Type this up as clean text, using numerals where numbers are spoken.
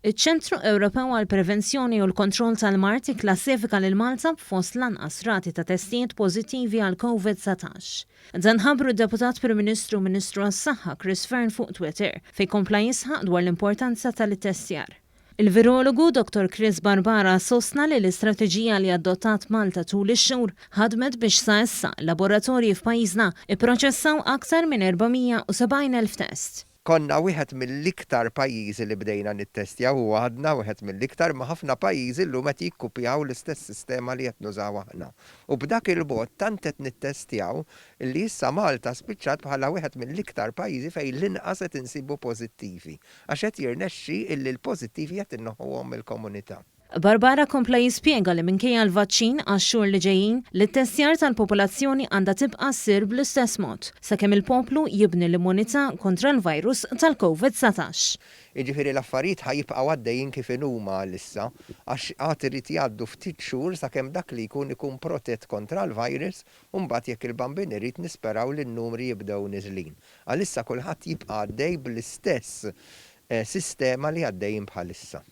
Iċ-Ċentru Ewropew għall Prevenzjoni u l-Kontroll tal-Mart ikklassifika lil Malta b'fost l-anqas rati ta' testijiet pożittivi għal COVID-19. Dan ħabbru d-Deputat Prim Ministru Ministru għas-Saħħa Chris Fearn fuq Twitter fejn kompla jisħaq dwar l-importanza tal-ittestjar. Il-virologu Dr. Chris Barbara sostna li l-istrateġija li adottat Malta tul ix-xhur ħadmet biex sa issa laboratorji f'pajjiżna ipproċessaw aktar minn 470,000 test. Konna wieħed mill-iktar pajjiżi li bdejna nittestjaw u għadna wieħed mill-iktar ma' ħafna pajjiżi llum qed jikkupjaw l-istess sistema li qed nużaw aħna. U b'dak il-bot tant qed nittestjaw li issa Malta spiċċat bħala wieħed mill-iktar pajjiżi fejn l-inqas qed insibu pożittivi għax qed jirnexxi illi l-pożittivi qed innoħħuhom mill-komunità. Barbara kompla jispjega li minkejja l-vaċċin għax-xhur li ġejjin li t-testjar tal-popolazzjoni għandha tibqa' ssir bl-istess mod sakemm il-poplu jibni l-immunità kontra l-virus tal-COVID-19. Jiġifieri l-affarijiet ħajibqgħu għaddejjin kif huma issa għax qatt irid jgħaddu ftit xhur sakemm dak li jkun protett kontra l-virus u mbagħad jekk il-bambin irid nisperaw li n-numri jibdew niżlin. Għalissa kulħadd jibqa' għaddej bl-istess sistema li għaddejjin bħalissa.